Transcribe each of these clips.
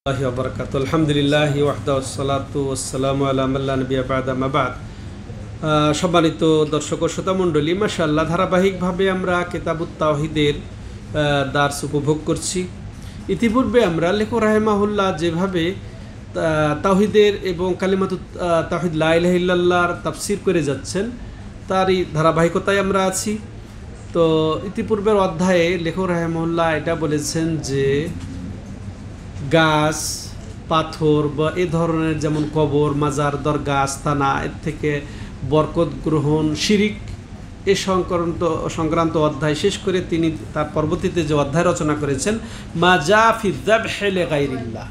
আলহামদুলিল্লাহ সম্মানিত দর্শক ও শ্রোতা মণ্ডলী, মাশাআল্লাহ ধারাবাহিকভাবে আমরা কিতাবুত তাওহীদের দার্স উপভোগ করছি। ইতিপূর্বে আমরা লেখক রাহিমাহুল্লাহ যেভাবে তাওহীদের এবং কালিমাতুত তাওহীদ লা ইলাহা ইল্লাল্লাহর তাফসীর করে যাচ্ছেন, তারই ধারাবাহিকতায় আমরা আছি। তো ইতিপূর্বের অধ্যায়ে লেখক রাহিমাহুল্লাহ এটা বলেছেন যে গাছ, পাথর বা এ ধরনের যেমন কবর, মাজার, দরগা, আস্তানা, এর থেকে বরকত গ্রহণ, শিরিক এ সংক্রান্ত অধ্যায় শেষ করে তিনি তার পরবর্তীতে যে অধ্যায় রচনা করেছেন মা জা ফি যাবহি লিগাইরিল্লাহ,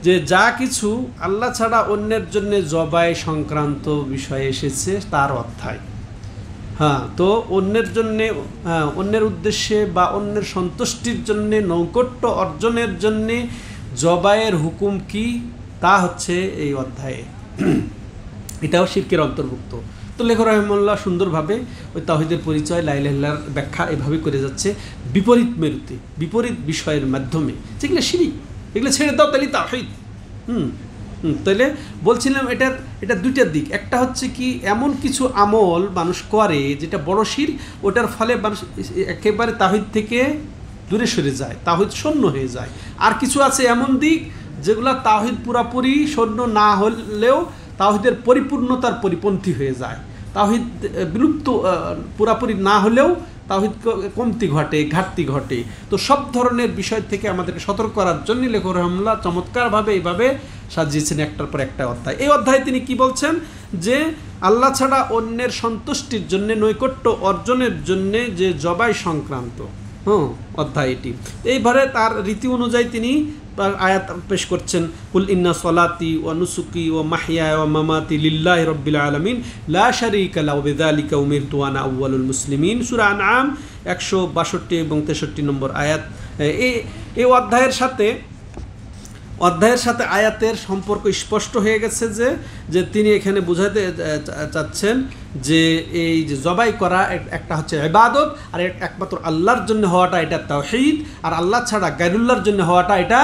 যে যা কিছু আল্লাহ ছাড়া অন্যের জন্য জবাই সংক্রান্ত বিষয় এসেছে তার অধ্যায়। তো অন্যের জন্যে, অন্যের উদ্দেশ্যে বা অন্যের সন্তুষ্টির জন্যে, নৈকট্য অর্জনের জন্যে জবাইয়ের হুকুম কি, তা হচ্ছে এই অধ্যায়ে। এটাও শিরকের অন্তর্ভুক্ত। তো লেখক রাহিমাহুল্লাহ সুন্দরভাবে ওই তাওহীদের পরিচয়, লা ইলাহা ইল্লাল্লাহর ব্যাখ্যা এভাবে করে যাচ্ছে বিপরীত মেরুতে, বিপরীত বিষয়ের মাধ্যমে। যেগুলো শিরিক, এগুলো ছেড়ে দাও, তাহলে তাওহীদ। তাহলে বলছিলাম এটা দুইটা দিক। একটা হচ্ছে কি, এমন কিছু আমল মানুষ করে যেটা বড় শিরক, ওটার ফলে মানুষ একেবারে তাওহীদ থেকে দূরে সরে যায়, তাওহীদ শূন্য হয়ে যায়। আর কিছু আছে এমন দিক যেগুলো তাওহীদ পুরাপুরি শূন্য না হলেও তাওহীদের পরিপূর্ণতার পরিপন্থী হয়ে যায়, তাওহীদ বিলুপ্ত পুরাপুরি না হলেও তাওহীদ কমতি ঘটে, ঘাটতি ঘটে। তো সব ধরনের বিষয় থেকে আমাদেরকে সতর্ক করার জন্য লেখক রাহিমাহুল্লাহ চমৎকারভাবে এইভাবে সাজিয়েছেন একটার পর একটা অধ্যায়। এই অধ্যায়ে তিনি কি বলছেন, যে আল্লাহ ছাড়া অন্যের সন্তুষ্টির জন্য, নৈকট্য অর্জনের জন্যে যে জবাই সংক্রান্ত অধ্যায় এটি। এইভাবে তার রীতি অনুযায়ী তিনি আয়াত পেশ করছেন, কুল ইন্না সলাতি ওয়া নুসুকি ওয়া মাহইয়া ওয়া মামাতি লিল্লাহি রাব্বিল আলামিন লা শারীকা লাহু বিযালিকা উমিরতু আনা আউয়ালুল মুসলিমিন। সূরা আনআম 162 এবং 63 নম্বর আয়াত। এই অধ্যায়ের সাথে আয়াতের সম্পর্ক স্পষ্ট হয়ে গেছে, যে তিনি এখানে বোঝাতে চাচ্ছেন যে এই যে জবাই করা একটা হচ্ছে ইবাদত, আর একমাত্র আল্লাহর জন্য হওয়াটা এটা তাওহীদ, আর আল্লাহ ছাড়া গায়রুল্লাহর জন্য হওয়াটা এটা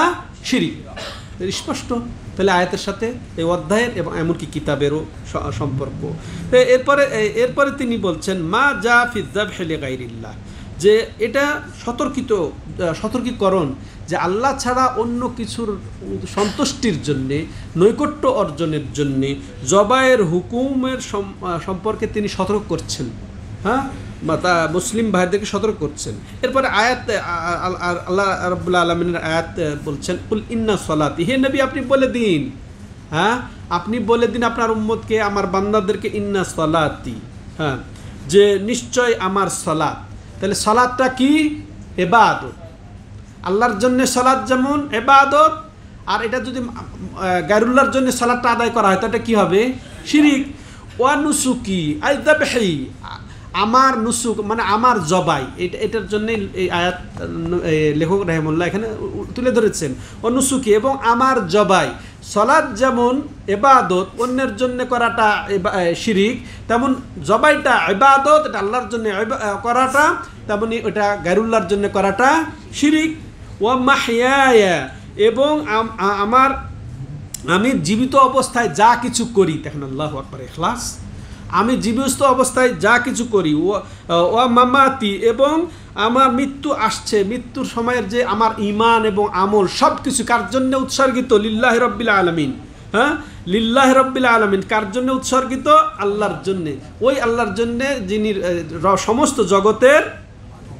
শিরক। স্পষ্ট তাহলে আয়াতের সাথে এই অধ্যায়ের এবং এমনকি কিতাবেরও সম্পর্ক। এরপরে তিনি বলছেন মা জা ফি যাবহি লিগাইরিল্লাহ, যে এটা সতর্কীকরণ যে আল্লাহ ছাড়া অন্য কিছুর সন্তুষ্টির জন্যে, নৈকট্য অর্জনের জন্যে জবাইয়ের হুকুমের সম্পর্কে তিনি সতর্ক করছেন। বা তা মুসলিম ভাইদেরকে সতর্ক করছেন। এরপরে আয়াত, আল্লাহ রাব্বুল আলামিনের আয়াত বলছেন, কুল ইন্না সলাতি, হে নবী আপনি বলে দিন, আপনি বলে দিন আপনার উম্মতকে, আমার বান্দাদেরকে, ইন্না সলাতি, যে নিশ্চয় আমার সলাত। তাহলে সালাতটা কি? ইবাদত। আল্লাহর জন্য সালাত যেমন ইবাদত, আর এটা যদি গায়রুল্লাহর জন্য সালাতটা আদায় করা হয় তাহলে কি হবে? শিরিক। ওয়া নুসুকি আই যাবহি, আমার নুসুক মানে আমার জবাই, এটার জন্য এই আয়াত লেখক রাহিমাহুল্লাহ এখানে তুলে ধরেছেন। ও নুসুকি, এবং আমার জবাই। সালাত যেমন ইবাদত, অন্যের জন্য করাটা শিরিক, তেমন জবাইটা ইবাদত, এটা আল্লাহর জন্য করাটা, তেমনি ওটা গায়রুল্লাহর জন্য করাটা শিরিক। ওয়া মাহইয়া, এবং আমি জীবিত অবস্থায় যা কিছু করি, দেখেন আল্লাহু আকবার, ইখলাস, আমি জীবিত অবস্থায় যা কিছু করি। ওয়া মামাতি, এবং আমার মৃত্যু আসছে, মৃত্যুর সময়ের যে আমার ঈমান এবং আমল সব কিছু কার জন্য উৎসর্গিত? লিল্লাহি রাব্বিল আলামিন। লিল্লাহি রাব্বিল আলামিন কার জন্য উৎসর্গিত? আল্লাহর জন্য। ওই আল্লাহর জন্য যিনি সমস্ত জগতের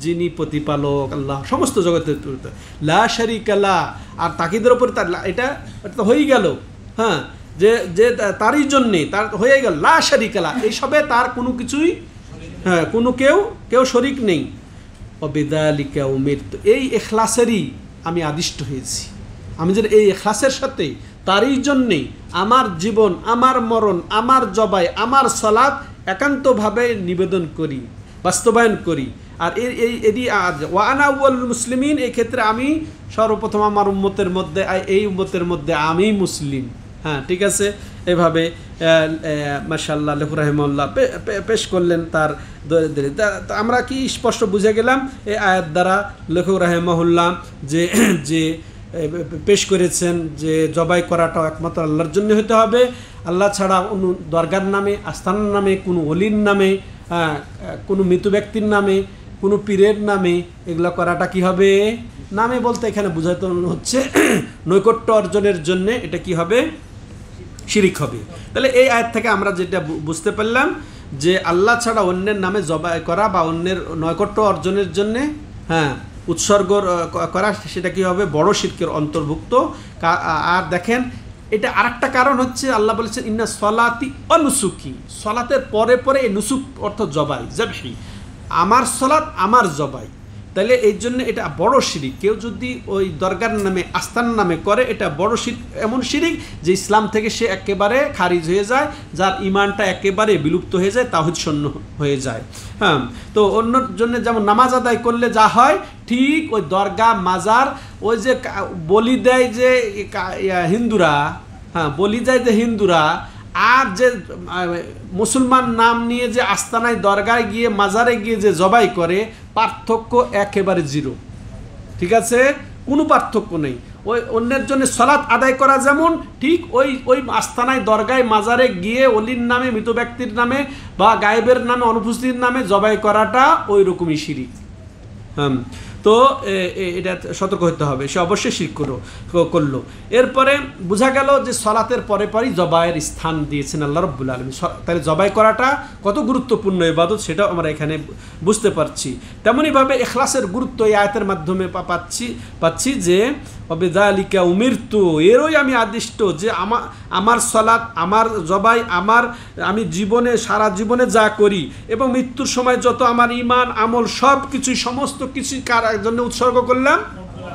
যিনি প্রতিপালক, আল্লাহ সমস্ত জগতের লা শারীকা লাহ। আর তাকিদের উপর এটা তো হয়ে গেল, যে তারই জন্যে, তার হয়ে গেল লা শারীকা লাহ, এইসবে তার কোনো কিছুই, কোনো কেউ শরিক নেই। বিযালিকা উমিরতু, এই ইখলাসেরই আমি আদিষ্ট হয়েছি। আমি যে এই ইখলাসের সাথে তারই জন্যে আমার জীবন, আমার মরণ, আমার জবাই, আমার সালাত একান্তভাবে নিবেদন করি, বাস্তবায়ন করি। আর এটি ওয়া আনা আউয়ালুল মুসলিমিন, এই ক্ষেত্রে আমি সর্বপ্রথম আমার উম্মতের মধ্যে, এই উম্মতের মধ্যে আমি মুসলিম। ঠিক আছে। এভাবে মাশাআল্লাহ লেখক রাহিমাহুল্লাহ পেশ করলেন তার। আমরা কি স্পষ্ট বুঝে গেলাম এই আয়াত দ্বারা লেখক রাহিমাহুল্লাহ যে পেশ করেছেন যে জবাই করাটাও একমাত্র আল্লাহর জন্য হতে হবে, আল্লাহ ছাড়া কোনো দরগার নামে, আস্থানার নামে, কোনো অলির নামে, কোনো মৃত ব্যক্তির নামে, কোনো পীরের নামে এগুলো করাটা কি হবে? নামে বলতে এখানে বোঝাতে হচ্ছে নৈকট্য অর্জনের জন্য এটা কি হবে? শিরিক হবে। তাহলে এই আয়াত থেকে আমরা যেটা বুঝতে পারলাম যে আল্লাহ ছাড়া অন্যের নামে জবাই করা বা অন্যের নৈকট্য অর্জনের জন্য উৎসর্গ করা, সেটা কি হবে? বড় শিরকের অন্তর্ভুক্ত। আর দেখেন এটা আরেকটা কারণ হচ্ছে আল্লাহ বলেছেন ইন্না সলাতি অনুসুকি, সলাতের পরে পরে এই নুসুক অর্থ জবাই, জবহি, আমার সলাত আমার জবাই। তাহলে এই জন্য এটা বড় শিরিক। কেউ যদি ওই দরগার নামে, আস্থানার নামে করে, এটা বড় শিরিক, এমন শিরিক যে ইসলাম থেকে সে একেবারে খারিজ হয়ে যায়, যার ইমানটা একেবারে বিলুপ্ত হয়ে যায়, তাওহীদ শূন্য হয়ে যায়। তো অন্যর জন্য যেমন নামাজ আদায় করলে যা হয়, ঠিক ওই দরগা, মাজার, ওই যে বলি দেয় যে হিন্দুরা, বলি দেয় যে হিন্দুরা, আর যে মুসলমান নাম নিয়ে যে আস্তানায়, দরগায় গিয়ে, মাজারে গিয়ে যে জবাই করে, পার্থক্য একেবারে জিরো। ঠিক আছে, কোনো পার্থক্য নেই। ওই অন্যের জন্য সালাত আদায় করা যেমন ঠিক, ওই আস্তানায়, দরগায়, মাজারে গিয়ে অলির নামে, মৃত ব্যক্তির নামে বা গায়েবের নামে, অনুপস্থিতির নামে জবাই করাটা ওই রকমই শিরিক। তো এটা সতর্ক হতে হবে, সে অবশ্যই শিরক করলো। এরপরে বোঝা গেল যে সলাতের পরে পরই জবাইয়ের স্থান দিয়েছেন আল্লাহ রাব্বুল আলামিন। তাহলে জবাই করাটা কত গুরুত্বপূর্ণ ইবাদত সেটাও আমরা এখানে বুঝতে পারছি। তেমনইভাবে ইখলাসের গুরুত্ব এই আয়াতের মাধ্যমে পাচ্ছি যে অবিযালিকা উমিরতু, এরই আমি আদিষ্ট যে আমার সলাত, আমার জবাই, আমি জীবনে, সারা জীবনে যা করি এবং মৃত্যুর সময় যত আমার ইমান, আমল, সব কিছুই, সমস্ত কিছুই কার জন্য উৎসর্গ করলাম?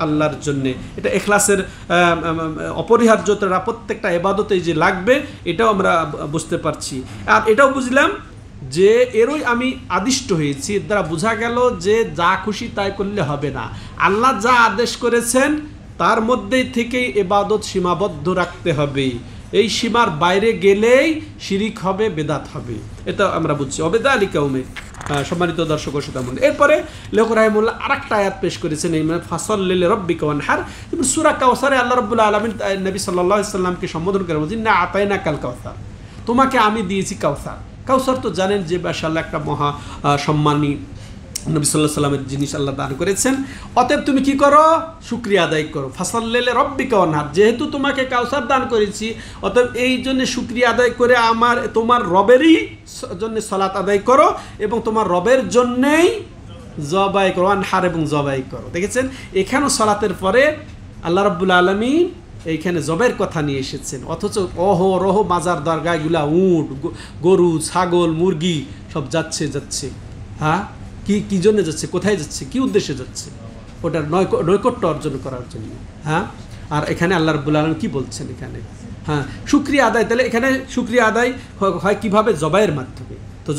আল্লাহর জন্যে। এটা ইখলাসের অপরিহার্যতা, প্রত্যেকটা ইবাদতেই যে লাগবে, এটাও আমরা বুঝতে পারছি। আর এটাও বুঝলাম যে এরই আমি আদিষ্ট হয়েছি। এর দ্বারা বোঝা গেল যে যা খুশি তাই করলে হবে না, আল্লাহ যা আদেশ করেছেন তার মধ্যেই থেকেই ইবাদত সীমাবদ্ধ রাখতে হবে। এই সীমার বাইরে গেলেই শিরিক হবে, বেদাত হবে। এটা আমরা বুঝছি। অবিযালিকা উমির। সম্মানিত দর্শক ও শ্রোতা মণ্ডলী, এরপরে লেখক রাহিমাহুল্লাহ আরেকটা আয়াত পেশ করেছেন, এই ফাসল্লি লিরাব্বিকা ওয়ানহার। সূরা কাউসারে আল্লাহ রাব্বুল আলামিন নবী সাল্লাল্লাহু আলাইহি সাল্লামকে সম্বোধন করে বলেছেন, ইন্না আতাইনাকাল কাউসার, তোমাকে আমি দিয়েছি কাউসার। কাউসার তো জানেন যে মাশাআল্লাহ একটা মহা সম্মানী নবী সাল্লাল্লাহু আলাইহি সাল্লামের জিনিস আল্লাহ দান করেছেন। অতএব তুমি কি করো? শুকরিয়া আদায় করো। ফাসল্লি লিরাব্বিকা ওয়ানহার, যেহেতু তোমাকে কাউসার দান করেছি, অতএব এই জন্য শুকরিয়া আদায় করে তোমার রবেরই জন্য সালাত আদায় করো এবং তোমার রবের জন্যেই জবাই করো। ওয়ানহার, এবং জবাই করো। দেখেছেন, এখানেও সালাতের পরে আল্লাহ রাব্বুল আলামিন এইখানে জবের কথা নিয়ে এসেছেন, অথচ অহরহ মাজার, দরগা, এগুলা উট, গরু, ছাগল, মুরগি সব যাচ্ছে। হ্যাঁ, কি জন্য যাচ্ছে? কোথায় যাচ্ছে? কি উদ্দেশ্যে যাচ্ছে? ওটার নৈকট্য অর্জন করার জন্য। হ্যাঁ, আর এখানে আল্লাহ রাব্বুল আলামিন কি বলছেন এখানে? শুকরিয়া আদায়। তাহলে এখানে শুকরিয়া আদায় হয় কিভাবে? জবাইয়ের মাধ্যমে। তো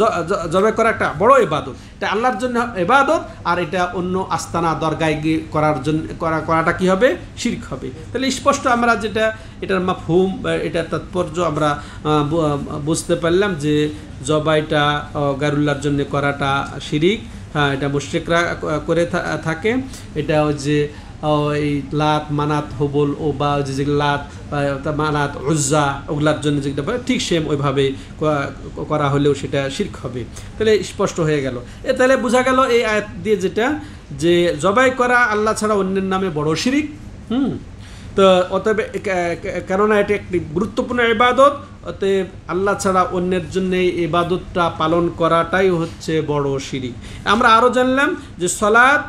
জবাই করা একটা বড় ইবাদত, এটা আল্লাহর জন্য ইবাদত, আর এটা অন্য আস্তানা, দরগায় গিয়ে করার জন্য করাটা কি হবে? শিরক হবে। তাহলে স্পষ্ট আমরা যেটা এটার মাফহুম, এটার তাৎপর্য আমরা বুঝতে পারলাম যে জবাইটা গায়রুল্লাহর জন্য করাটা শিরিক। এটা মুশরিকরা করে থাকে। এটা যে এই লাত, মানাত, হবল ও বা যে লাত, মানাত, উজ্জা, ওগুলার জন্য যেটা ঠিক সেম ওইভাবে করা হলেও সেটা শিরক হবে। তাহলে স্পষ্ট হয়ে গেল। তাহলে বোঝা গেল এই আয়াত দিয়ে যেটা, যে জবাই করা আল্লাহ ছাড়া অন্যের নামে বড় শিরক। তো অতএব কেননা এটি একটি গুরুত্বপূর্ণ ইবাদত, অতএব আল্লাহ ছাড়া অন্যের জন্য এই ইবাদতটা পালন করাটাই হচ্ছে বড় শিরক। আমরা আরও জানলাম যে সালাত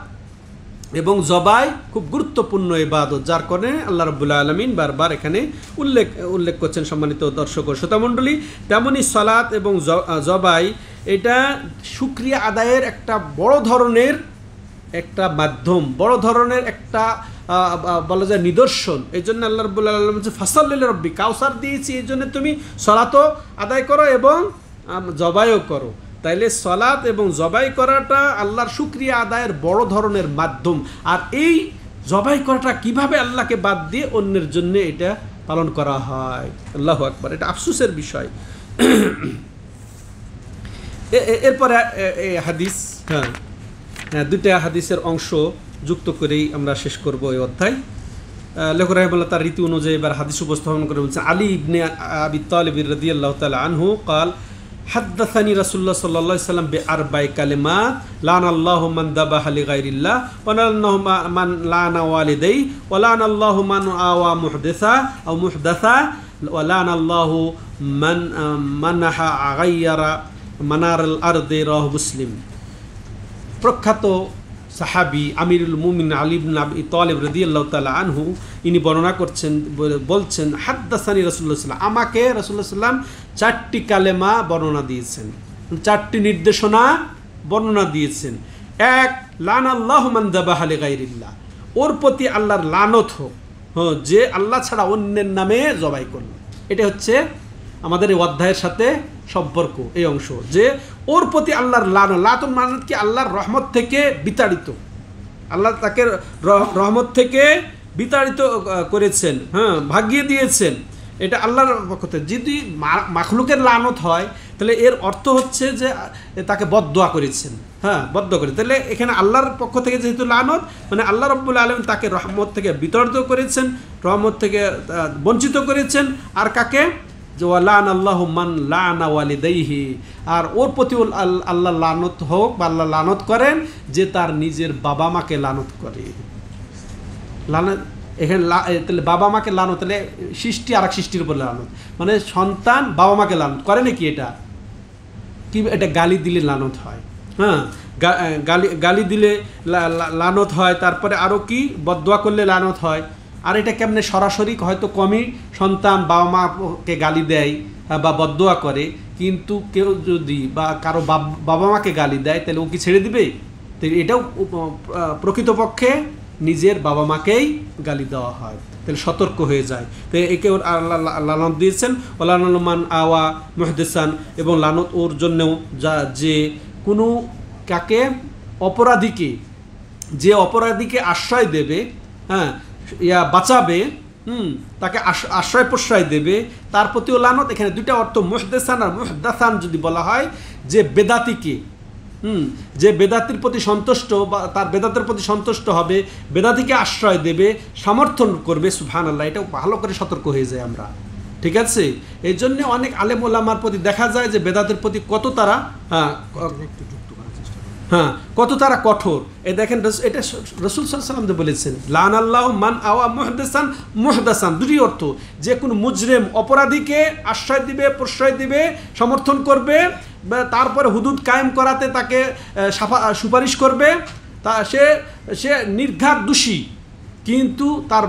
এবং জবাই খুব গুরুত্বপূর্ণ ইবাদত, যার কারণে আল্লাহ রাব্বুল আলামিন বারবার এখানে উল্লেখ করছেন। সম্মানিত দর্শক ও শ্রোতা মণ্ডলী, তেমনই সালাত এবং জবাই এটা শুকরিয়া আদায়ের একটা বড় ধরনের একটা মাধ্যম, বড় ধরনের একটা বলা যায় নিদর্শন। এই জন্য আল্লাহ রাব্বুল আলামিন বলছে ফাসল্লি লিরাব্বিকা, কাউসার দিয়েছি এই জন্য তুমি সালাতও আদায় করো এবং জবাইও করো। তাইলে সালাত এবং জবাই করাটা আল্লাহর শুকরিয়া আদায়ের বড় ধরনের মাধ্যম। আর এই জবাই করাটা কিভাবে আল্লাহকে বাদ দিয়ে অন্যের জন্য এটা পালন করা হয়, আল্লাহু আকবার, এটা আফসোসের বিষয়। এরপরে হাদিস, দুইটা হাদিসের অংশ যুক্ত করেই আমরা শেষ করব এই অধ্যায়। লেখক রাহিমাহুল্লাহ তার রীতি অনুযায়ী এবার হাদিস উপস্থাপন করে বলছেন, আলী ইবনে আবি তালিব রাদিয়াল্লাহু তাআলা আনহু قال حدثني رسول الله صلى الله عليه وسلم بأربع كلمات لعن الله من ذبح لغير الله ولعن من لعن والديه ولعن الله من آوى محدثا أو محدثا ولعن الله من منح غير منار الأرض رواه مسلم। প্রখ্যাত সাহাবী আমিরুল মুমিনিন আলী ইবনে আবি তালিব রাদিয়াল্লাহু তাআলা আনহু ইনি বর্ণনা করছেন, বলছেন হাদ্দাসানি রাসূলুল্লাহ সাল্লাল্লাহু আলাইহি ওয়াসাল্লাম, আমাকে রাসূলুল্লাহ সাল্লাম 4টি কালেমা বর্ণনা দিয়েছেন, 4টি নির্দেশনা বর্ণনা দিয়েছেন। এক, লানাল্লাহু মান যাবাহা লিগাইরিল্লাহ, ওর প্রতি আল্লাহর লানত হোক, যে আল্লাহ ছাড়া অন্যের নামে জবাই করল। এটা হচ্ছে আমাদের এই অধ্যায়ের সাথে সম্পর্ক এই অংশ, যে ওর প্রতি আল্লাহর লানত মানে কি আল্লাহর রহমত থেকে বিতাড়িত, আল্লাহ তাকে রহমত থেকে বিতাড়িত করেছেন, ভাগিয়ে দিয়েছেন, এটা আল্লাহর পক্ষ থেকে। যদি মাখলুকের লানত হয় তাহলে এর অর্থ হচ্ছে যে তাকে বদদোয়া করেছেন, বদদোয়া করে। তাহলে এখানে আল্লাহর পক্ষ থেকে যেহেতু লানত, মানে আল্লাহ রাব্বুল আলামিন তাকে রহমত থেকে বিতাড়িত করেছেন, রহমত থেকে বঞ্চিত করেছেন। আর কাকে? যে ওয়ালানাল্লাহু মান লানা ওয়ালিদাইহি, আর ওর প্রতি আল্লাহ লানত হোক বা আল্লাহ লানত করেন যে তার নিজের বাবা মাকে লানত করে। লানত এখানে তাহলে বাবা মাকে লানত, তাহলে সৃষ্টি আর এক সৃষ্টির উপর লানত, মানে সন্তান বাবা মাকে লানত করে নাকি? এটা কি? এটা গালি দিলে লানত হয়, গালি দিলে লানত হয়। তারপরে আরও কি? বদদোয়া করলে লানত হয়। আর এটা কেমনে? সরাসরি হয়তো কমই সন্তান বাবা মাকে গালি দেয় বা বদদোয়া করে, কিন্তু কেউ যদি বা কারো বাবা মাকে গালি দেয় তাহলে ও কি ছেড়ে দিবে? তো এটাও প্রকৃতপক্ষে নিজের বাবা মাকেই গালি দেওয়া হয়, তাহলে সতর্ক হয়ে যায়। তো একে ওর লানত দিয়েছেন ওলানুমান আওয়া মুহদিসান, এবং লানত ওর জন্যও যা যে কোনো কাকে অপরাধীকে, যে অপরাধীকে আশ্রয় দেবে, বাঁচাবে, তাকে আশ্রয় প্রশ্রয় দেবে, তার প্রতিও লানত। এখানে দুইটা অর্থ, মুহদেসান আর মুহদাসান যদি বলা হয়, যে বেদাতিকে, যে বেদাতির প্রতি সন্তুষ্ট বা তার বেদাতের প্রতি সন্তুষ্ট হবে, বেদাতিকে আশ্রয় দেবে, সমর্থন করবে, সুবহানাল্লাহ, এটাও ভালো করে সতর্ক হয়ে যায় আমরা। ঠিক আছে? এই জন্য অনেক আলেম ওলামার প্রতি দেখা যায় যে বেদাতের প্রতি কত তারা কত তারা কঠোর। এই দেখেন, এটা রাসূল সাল্লাল্লাহু আলাইহি ওয়াসাল্লাম বলেছেন, লানাল্লাহু মান আওয়া মুহদাসান মুহদাসান, দুটি অর্থ, যে কোনো মুজরিম অপরাধীকে আশ্রয় দিবে, প্রশ্রয় দিবে, সমর্থন করবে, তারপরে হুদুদ কায়েম করাতে তাকে সুপারিশ করবে, তা সে নির্ঘাত দোষী, কিন্তু তার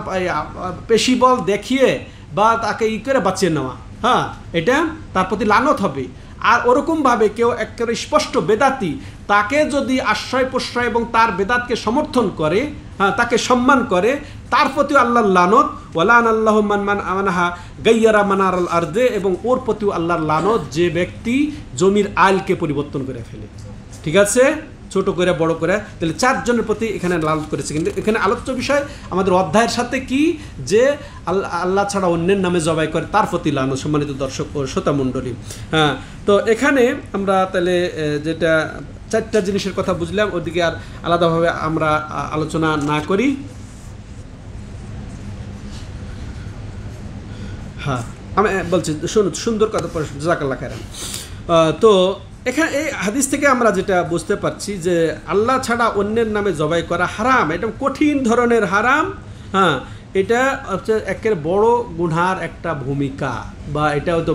পেশিবল দেখিয়ে বা তাকে করে বাঁচিয়ে নেওয়া, এটা তার প্রতি লানত হবে। আর ওরকমভাবে কেউ একেবারে স্পষ্ট বেদাতি, তাকে যদি আশ্রয় প্রশ্রয় এবং তার বেদাতকে সমর্থন করে, তাকে সম্মান করে, তার প্রতিও আল্লাহর লানত। ওয়ালানাল্লাহু মান আমানাহা গায়্যারা মানারাল আরদে, এবং ওর প্রতিও আল্লাহর লানত যে ব্যক্তি জমির আইলকে পরিবর্তন করে ফেলে। ঠিক আছে? ছোট করে বড় করে, তাহলে 4 জনের প্রতি এখানে লানত করেছে। কিন্তু এখানে আলোচ্য বিষয় আমাদের অধ্যায়ের সাথে কি, যে আল্লাহ ছাড়া অন্যের নামে জবাই করে তার প্রতি লানত। সম্মানিত দর্শক ও শ্রোতা মণ্ডলী, তো এখানে আমরা তাহলে যেটা 4টা জিনিসের কথা বুঝলাম, ওদিকে আর আলাদাভাবে আমরা আলোচনা না করি। আমি বলছি, সুন্দর কথা, জাযাকাল্লাহ খাইরান। তো এখানে এই হাদিস থেকে আমরা যেটা বুঝতে পারছি যে আল্লাহ ছাড়া অন্যের নামে জবাই করা হারাম, এটা কঠিন ধরনের হারাম। এটা হচ্ছে একের বড় গুনার একটা ভূমিকা, বা এটাও তো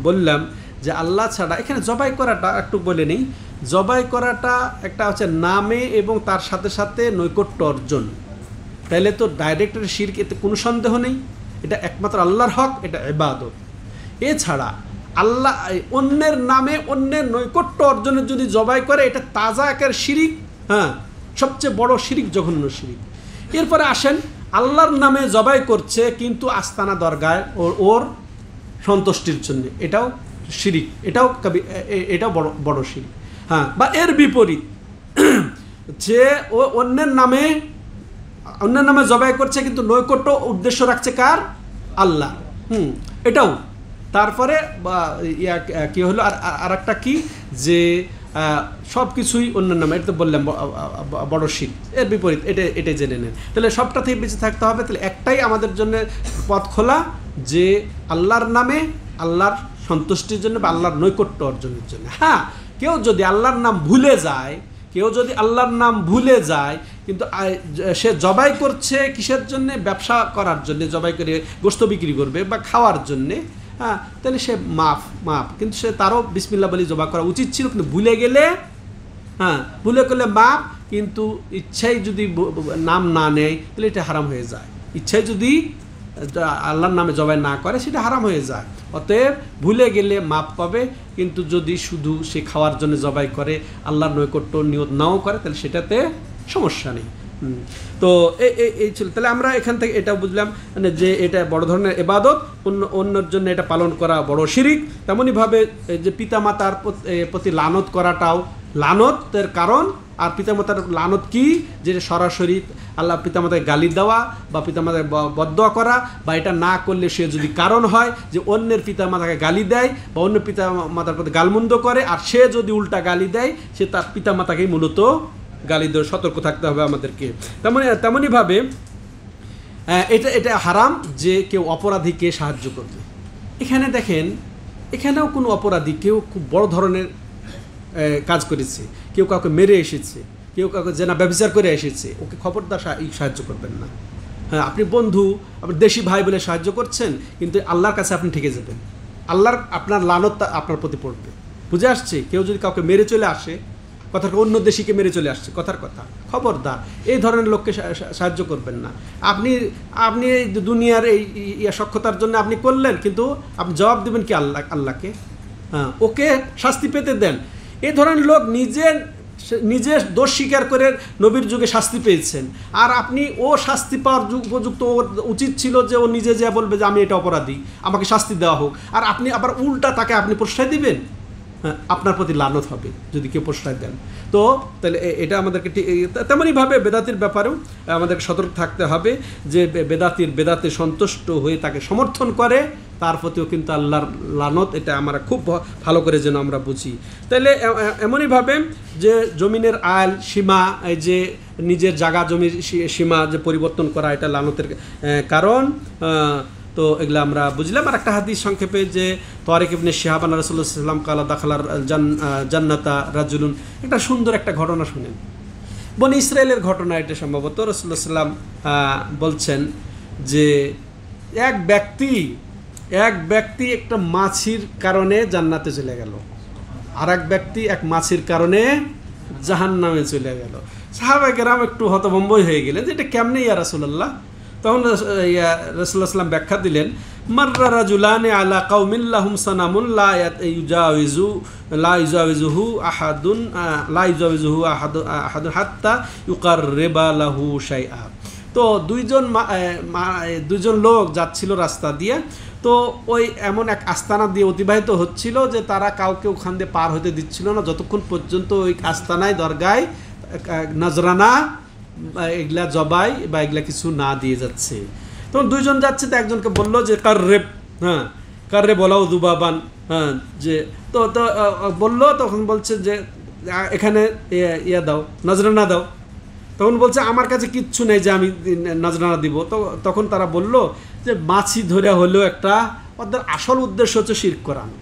বললাম যে আল্লাহ ছাড়া এখানে জবাই করাটা একটু বলে নিই। জবাই করাটা একটা হচ্ছে নামে এবং তার সাথে সাথে নৈকট্য অর্জন, তাইলে তো ডাইরেক্ট শিরক, এতে কোনো সন্দেহ নেই। এটা একমাত্র আল্লাহর হক, এটা ইবাদত। এছাড়া আল্লাহ অন্যের নামে অন্যের নৈকট্য অর্জনের যদি জবাই করে, এটা তাজা একের শিরিক, সবচেয়ে বড় শিরিক, জঘন্য শিরিক। এরপরে আসেন, আল্লাহর নামে জবাই করছে কিন্তু আস্তানা দরগায় ওর সন্তুষ্টির জন্য, এটাও শিরিক, এটাও বড় শিরিক। বা এর বিপরীত, যে ও অন্যের নামে জবাই করছে কিন্তু নৈকট্য উদ্দেশ্য রাখছে কার? আল্লাহ, এটাও। তারপরে কি হলো আর একটা কি, যে সব কিছুই অন্যের নামে, এটা তো বললাম বড় শিরক। এর বিপরীত এটাই জেনে নেন। তাহলে সবটা থেকে বেঁচে থাকতে হবে। তাহলে একটাই আমাদের জন্য পথ খোলা, যে আল্লাহর নামে, আল্লাহর সন্তুষ্টির জন্য বা আল্লাহর নৈকট্য অর্জনের জন্য। হ্যাঁ, কেউ যদি আল্লাহর নাম ভুলে যায়, কিন্তু সে জবাই করছে কিসের জন্য? ব্যবসা করার জন্য, জবাই করে গোশত বিক্রি করবে বা খাওয়ার জন্যে, হ্যাঁ, তাহলে সে মাফ। কিন্তু সে তারও বিসমিল্লাহ বলে জবাই করা উচিত ছিল, কিন্তু ভুলে গেলে, হ্যাঁ, ভুলে করলে মাফ, কিন্তু ইচ্ছাই যদি নাম না নেয় তাহলে এটা হারাম হয়ে যায়। ইচ্ছায় যদি আল্লাহর নামে জবাই না করে সেটা হারাম হয়ে যায়। অতএব ভুলে গেলে মাপ পাবে, কিন্তু যদি শুধু সে খাওয়ার জন্য জবাই করে, আল্লাহর নৈকট্য নিয়ত নাও করে, তাহলে সেটাতে সমস্যা নেই। তো এই ছিল। তাহলে আমরা এখান থেকে এটা বুঝলাম মানে যে এটা বড় ধরনের ইবাদত, অন্যের জন্য এটা পালন করা বড় শিরিক। তেমনইভাবে যে পিতামাতার প্রতি লানত করাটাও লানতের কারণ। আর পিতামাতার লানত কি? যে সরাসরি আল্লাহ পিতামাতাকে গালি দেওয়া বা পিতামাতাকে বদদোয়া করা, বা এটা না করলে সে যদি কারণ হয় যে অন্যের পিতামাতাকে গালি দেয় বা অন্য পিতামাতার প্রতি গালমন্দ করে, আর সে যদি উল্টা গালি দেয়, সে তার পিতামাতাকেই মূলত গালি দেওয়া, সতর্ক থাকতে হবে আমাদেরকে। তেমনইভাবে এটা হারাম যে কেউ অপরাধীকে সাহায্য করবে। এখানে দেখেন, এখানেও কোনো অপরাধী কেউ খুব বড় ধরনের কাজ করেছে, কেউ কাউকে মেরে এসেছে, কেউ কাউকে জেনা ব্যভিচার করে এসেছে, ওকে খবরদার সাহায্য করবেন না। হ্যাঁ, আপনি বন্ধু, আপনি দেশি ভাই বলে সাহায্য করছেন, কিন্তু আল্লাহর কাছে আপনি ঠেকে যাবেন। আপনার লানত আপনার প্রতি পড়বে। বুঝে আসছে? কেউ যদি কাউকে মেরে চলে আসে, অন্য দেশিকে মেরে চলে আসছে, কথার কথা, খবরদার এই ধরনের লোককে সাহায্য করবেন না। আপনি এই দুনিয়ার এই সক্ষতার জন্য আপনি করলেন, কিন্তু আপনি জবাব দেবেন কি? আল্লাহকে। হ্যাঁ, ওকে শাস্তি পেতে দেন। এই ধরনের লোক নিজে দোষ স্বীকার করে নবীর যুগে শাস্তি পেয়েছেন, আর আপনি ও শাস্তি পাওয়ার উপযুক্ত, উচিত ছিল যে ও নিজে যা বলবে যে আমি এটা অপরাধী, আমাকে শাস্তি দেওয়া হোক, আর আপনি আবার উল্টা তাকে আপনি প্রশ্রয় দিবেন। আপনার প্রতি লানত হবে যদি কেউ প্রশ্রয় দেন। তো তাহলে এটা আমাদেরকে তেমনইভাবে বেদাতির ব্যাপারেও আমাদেরকে সতর্ক থাকতে হবে, যে বেদাতে সন্তুষ্ট হয়ে তাকে সমর্থন করে, তার প্রতিও কিন্তু আল্লাহর লানত। এটা আমরা খুব ভালো করে যেন আমরা বুঝি। তাহলে এমনইভাবে যে জমিনের আইল সীমা, এই যে নিজের জায়গা জমির সীমা যে পরিবর্তন করা, এটা লানতের কারণ। তো এগুলো আমরা বুঝলাম। আর একটা হাদিস সংক্ষেপে, যে তারিক ইবনে শিহাব আন রাসূলুল্লাহ সাল্লাল্লাহু আলাইহি ওয়াসাল্লাম কালা দাখালার জান্নাতা রাজুলুন। একটা সুন্দর একটা ঘটনা শুনেন, বনি ইসরায়েলের ঘটনা। এটা সম্ভবত রাসূলুল্লাহ সাল্লাম বলছেন যে এক ব্যক্তি একটা মাছির কারণে জান্নাতে চলে গেল, আর এক ব্যক্তি এক মাছির কারণে জাহান্নামে চলে গেল। সাহাবায়ে কেরাম একটু হতভম্বই হয়ে গেলেন যে এটা কেমনে ইয়া রাসূলুল্লাহ। তখন রাসূলুল্লাহ সাল্লাম ব্যাখ্যা দিলেন, মাররা রাজুলানি আলা কওমিন লাহুম সানামুন লা ইউজাউযুহু আহাদুন হাত্তা ইউকাররিবা লাহু শাইআ। তো দুইজন লোক যাচ্ছিল রাস্তা দিয়ে, তো ওই এমন এক আস্তানা দিয়ে অতিবাহিত হচ্ছিল যে তারা কাউকে ওখান দিয়ে পার হতে দিচ্ছিল না, যতক্ষণ পর্যন্ত ওই আস্তানায় দরগায় নজরানা এগুলা জবাই বা এগুলা কিছু না দিয়ে যাচ্ছে। তখন দুইজন যাচ্ছে, তো একজনকে বললো যে কার্রে বলাও দুবাবান, যে তো বললো। তখন বলছে যে এখানে ইয়া দাও, নজরানা দাও। তখন বলছে আমার কাছে কিচ্ছু নেই যে আমি নজরানা দিব। তো তখন তারা বলল যে মাছি ধরে হলেও একটা, ওদের আসল উদ্দেশ্য হচ্ছে শিরক করানো।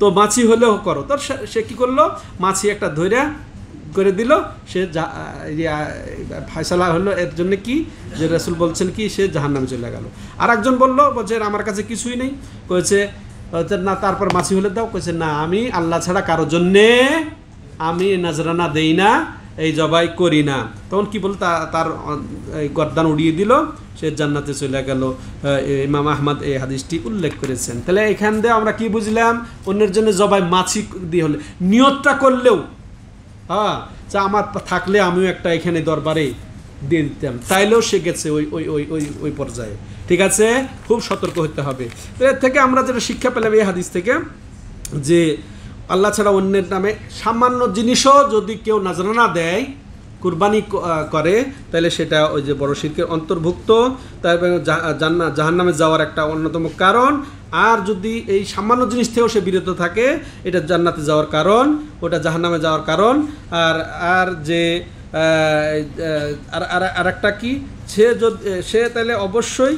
তো মাছি হলেও করো। তো সে কী করলো, মাছি একটা ধরে করে দিল, সে ফয়সালা হলো এর জন্য কি, যে রাসূল বলছেন কি সে জাহান্নামে চলে গেল। আর একজন বলছে আমার কাছে কিছুই নেই, কয়েছে না, তারপর মাছি হলে দাও, কয়েছে না, আমি আল্লাহ ছাড়া কারোর জন্যে আমি নজরানা দেই না, এই জবাই করি না। তখন কি বল, তার গর্দান উড়িয়ে দিল, সে জান্নাতে চলে গেল। ইমাম আহমদ এই হাদিসটি উল্লেখ করেছেন। তাহলে এখান দিয়ে আমরা কি বুঝলাম, অন্যের জন্য জবাই মাছি দিয়ে হলে নিয়তটা করলেও, যা আমার থাকলে আমিও একটা এখানে দরবারে দিয়ে দিতাম, তাইলেও সে গেছে ওই পর্যায়ে। ঠিক আছে, খুব সতর্ক হতে হবে। তো এর থেকে আমরা যেটা শিক্ষা পেলাম এই হাদিস থেকে, যে আল্লাহ ছাড়া অন্যের নামে সামান্য জিনিসও যদি কেউ নজরানা দেয়, কুরবানি করে তাহলে সেটা ওই যে বড় শিরকের অন্তর্ভুক্ত, তারপরে জাহান্নামে যাওয়ার একটা অন্যতম কারণ। আর যদি এই সামান্য জিনিস থেকেও সে বিরত থাকে, এটা জান্নাতে যাওয়ার কারণ, ওটা জাহান্নামে যাওয়ার কারণ। আর আর যে আর একটা কি, সে তাহলে অবশ্যই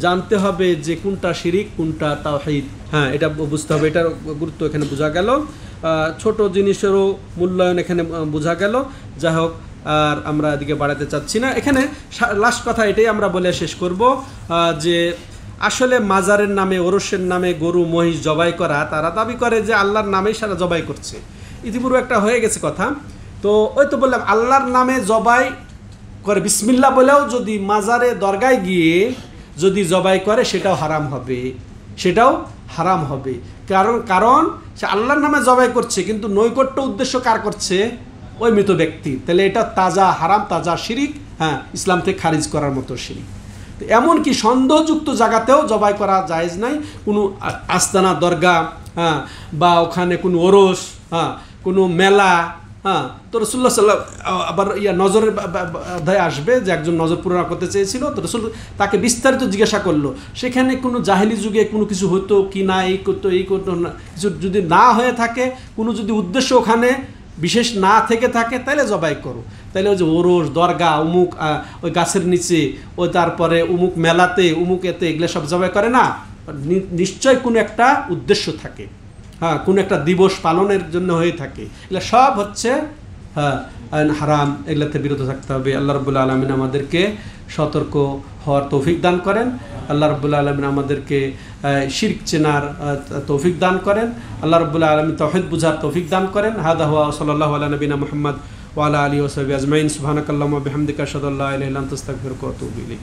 জানতে হবে যে কোনটা শিরিক কোনটা তাওহীদ। হ্যাঁ, এটা বুঝতে হবে, এটার গুরুত্ব এখানে বোঝা গেল। ছোট জিনিসেরও মূল্যায়ন এখানে বোঝা গেল। যাই হোক, আর আমরা এদিকে বাড়াতে চাচ্ছি না। এখানে লাস্ট কথা এটাই আমরা বলে শেষ করব যে আসলে মাজারের নামে, ওরসের নামে গরু মহিষ জবাই করা, তারা দাবি করে যে আল্লাহর নামেই সারা জবাই করছে। ইতিপূর্বে একটা হয়ে গেছে কথা, তো ওই তো বললাম আল্লাহর নামে জবাই করে বিসমিল্লাহ বলেও যদি মাজারে দরগায় গিয়ে যদি জবাই করে সেটাও হারাম হবে, সেটাও হারাম হবে। কারণ সে আল্লাহর নামে জবাই করছে, কিন্তু নৈকট্য উদ্দেশ্য কার করছে? ওই মৃত ব্যক্তি। তাহলে এটা তাজা হারাম, তাজা শিরিক, হ্যাঁ, ইসলাম থেকে খারিজ করার মতো শিরিক। তো এমনকি সন্দেহযুক্ত জায়গাতেও জবাই করা জায়েজ নাই। কোনো আস্তানা দরগা, হ্যাঁ, বা ওখানে কোনো ওরস, হ্যাঁ, কোনো মেলা, হ্যাঁ। তো রাসূলুল্লাহ আবার নজরের অধ্যায় আসবে যে একজন নজর পূরণ করতে চেয়েছিল, তো রাসূল তাকে বিস্তারিত জিজ্ঞাসা করলো সেখানে কোনো জাহেলি যুগে কোনো কিছু হতো কি না, এই করতো না, কিছু যদি না হয়ে থাকে, কোনো যদি উদ্দেশ্য ওখানে বিশেষ না থেকে থাকে, তাহলে জবাই করো। তাহলে ওই যে ওরস, দরগা, উমুক ওই গাছের নিচে, ওই তারপরে উমুক মেলাতে, উমুক এতে, এগুলো সব জবাই করে না, নিশ্চয় কোনো একটা উদ্দেশ্য থাকে, হ্যাঁ, কোনো একটা দিবস পালনের জন্য হয়ে থাকে। এগুলো সব হচ্ছে হ্যাঁ হারাম, এগুলোতে বিরত থাকতে হবে। আল্লাহ রাব্বুল আলামিন আমাদেরকে সতর্ক হওয়ার তৌফিক দান করেন। আল্লাহ রাব্বুল আলামিন আমাদেরকে শিরক চেনার তৌফিক দান করেন। আল্লাহ রাব্বুল আলামিন তাওহীদ বুঝার তৌফিক দান করেন। হাদা হুয়া সাল্লাল্লাহু আলা নবিনা মুহাম্মদ ওয়া আলা আলিহি ওয়া সাহবিহি আজমাইন। সুবহানাকাল্লাহুম্মা ওয়া বিহামদিকা আশহাদু আল্লা ইলাহা ইল্লা আনতা আস্তাগফিরুকা ওয়া আতুবু ইলাইক।